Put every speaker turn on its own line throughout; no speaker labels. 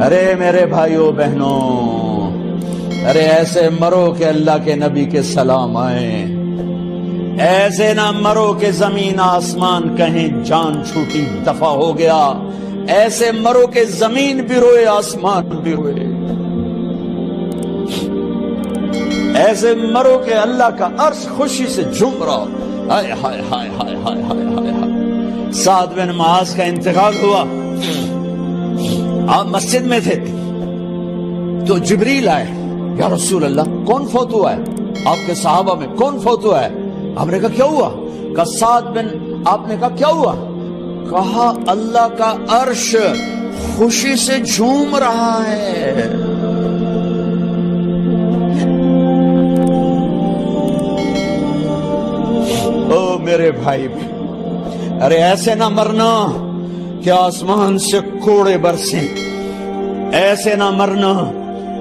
ارے میرے بھائیوں بہنوں، ارے ایسے مرو کہ اللہ کے نبی کے سلام آئیں، ایسے نہ مرو کہ زمین آسمان کہیں جان چھوٹی دفع ہو گیا، ایسے مرو کہ زمین بھی روئے آسمان بھی روئے، ایسے مرو کہ اللہ کا عرش خوشی سے جھوم رہا۔ ہائے ہائے ہائے ہائے ہائے ہائے ہائے ہائے۔ سعد بن معاذ کا انتقال ہوا، آپ مسجد میں تھے تو جبریل آئے، یا رسول اللہ کون فوت ہوا ہے؟ آپ کے صحابہ میں کون فوت ہوا ہے؟ آپ نے کہا کیا ہوا؟ کہا سعد بن، آپ نے کہا کیا ہوا؟ کہا اللہ کا عرش خوشی سے جھوم رہا ہے۔ او میرے بھائی، ارے ایسے نہ مرنا کہ آسمان سے کوڑے برسیں، ایسے نہ مرنا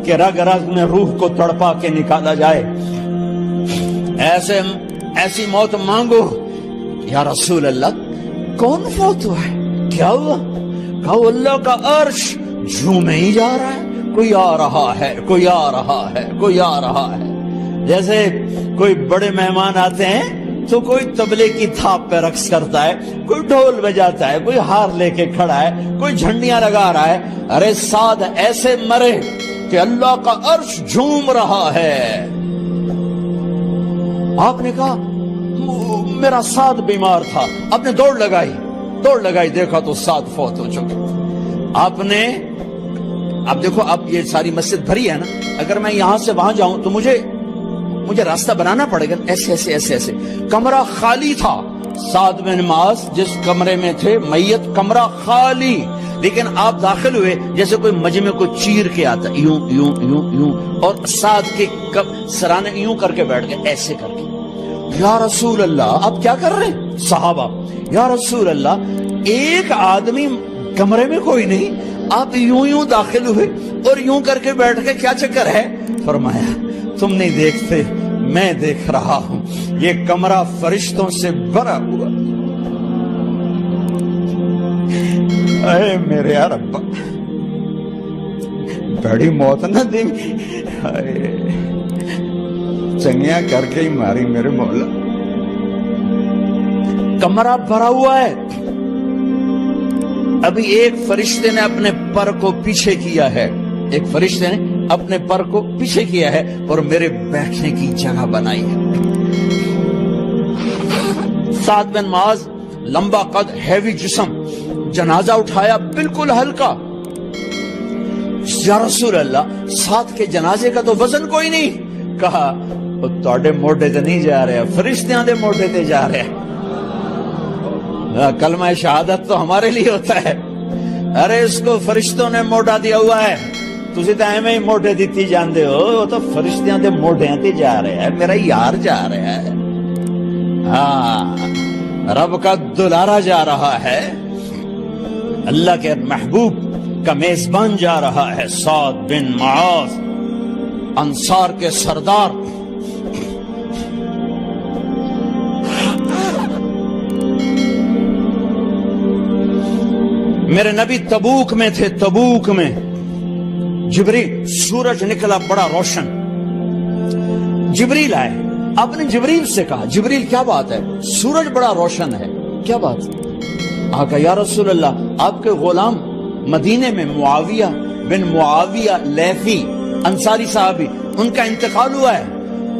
کہ رگ رگ میں روح کو تڑپا کے نکالا جائے، ایسی موت مانگو۔ یا رسول اللہ کون فوت ہوا ہے؟ کیا ہوا؟ کہا اللہ کا عرش جھومے ہی جا رہا ہے، کوئی آ رہا ہے، کوئی آ رہا ہے، کوئی آ رہا ہے۔ جیسے کوئی بڑے مہمان آتے ہیں تو کوئی طبلے کی تھاپ پہ رقص کرتا ہے، کوئی ڈھول بجاتا ہے، کوئی ہار لے کے کھڑا ہے، کوئی جھنڈیاں لگا رہا ہے۔ ارے سعد ایسے مرے کہ اللہ کا عرش جھوم رہا ہے۔ آپ نے کہا میرا سعد بیمار تھا، آپ نے دوڑ لگائی، دیکھا تو سعد فوت ہو چکے۔ آپ نے، اب دیکھو اب یہ ساری مسجد بھری ہے نا، اگر میں یہاں سے وہاں جاؤں تو مجھے راستہ بنانا پڑے گا، ایسے ایسے ایسے ایسے۔ کمرہ خالی تھا، سعد بن معاذ جس کمرے میں تھے میت، کمرہ خالی، لیکن آپ داخل ہوئے جیسے کوئی مجمع کو چیر کے آتا، یوں یوں یوں یوں، اور سعد کے سرانے یوں کر کے بیٹھ گئے، ایسے کر کے۔ یا رسول اللہ آپ کیا کر رہے ہیں؟ صحابہ، یا رسول اللہ ایک آدمی کمرے میں کوئی نہیں، آپ یوں یوں داخل ہوئے اور یوں کر کے بیٹھ کے، کیا چکر ہے؟ فرمایا تم نہیں دیکھتے، میں دیکھ رہا ہوں، یہ کمرہ فرشتوں سے بھرا ہوا۔ اے میرے رب، بڑی موت نہ دی، چنگیاں کر کے ہی ماری میرے مولا۔ کمرہ بھرا ہوا ہے، ابھی ایک فرشتے نے اپنے پر کو پیچھے کیا ہے، ایک فرشتے نے اپنے پر کو پیچھے کیا ہے اور میرے بیٹھنے کی جگہ بنائی ہے۔ سعد بن معاذ لمبا قد، ہیوی جسم، جنازہ اٹھایا بالکل ہلکا۔ یا رسول اللہ سعد کے جنازے کا تو وزن کوئی نہیں۔ کہا تواڈے موڈے تے نہیں جا رہے، فرشتیاں دے موڈے تے جا رہے۔ کلمہ شہادت تو ہمارے لیے ہوتا ہے، ارے اس کو فرشتوں نے موڈا دیا ہوا ہے، تسی تو ایویں ہی موڈے دیتی جاندے ہو، وہ تو فرشتیاں دے موڈیاں تے جا رہے ہیں، میرا یار جا رہا ہے، ہاں رب کا دلارا جا رہا ہے، اللہ کے محبوب کا میزبان جا رہا ہے۔ سعد بن معاذ انصار کے سردار، میرے نبی تبوک میں تھے، تبوک میں جبریل، سورج نکلا بڑا روشن، جبریل آئے، آپ نے جبریل سے کہا جبریل کیا بات ہے، سورج بڑا روشن ہے، کیا بات؟ آقا یا رسول اللہ آپ کے غلام مدینے میں معاویہ بن معاویہ لیثی انصاری صحابی، ان کا انتقال ہوا ہے،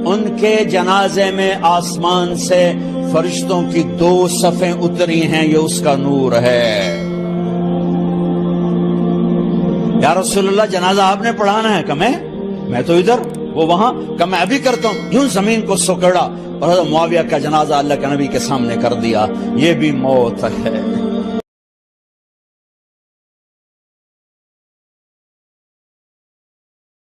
ان کے جنازے میں آسمان سے فرشتوں کی 2 صفیں اتری ہیں، یہ اس کا نور ہے۔ یا رسول اللہ جنازہ آپ نے پڑھانا ہے؟ کہ میں تو ادھر، وہ وہاں، کہ میں ابھی کرتا ہوں۔ یوں زمین کو سکڑا اور حضرت معاویہ کا جنازہ اللہ کے نبی کے سامنے کر دیا۔ یہ بھی موت ہے۔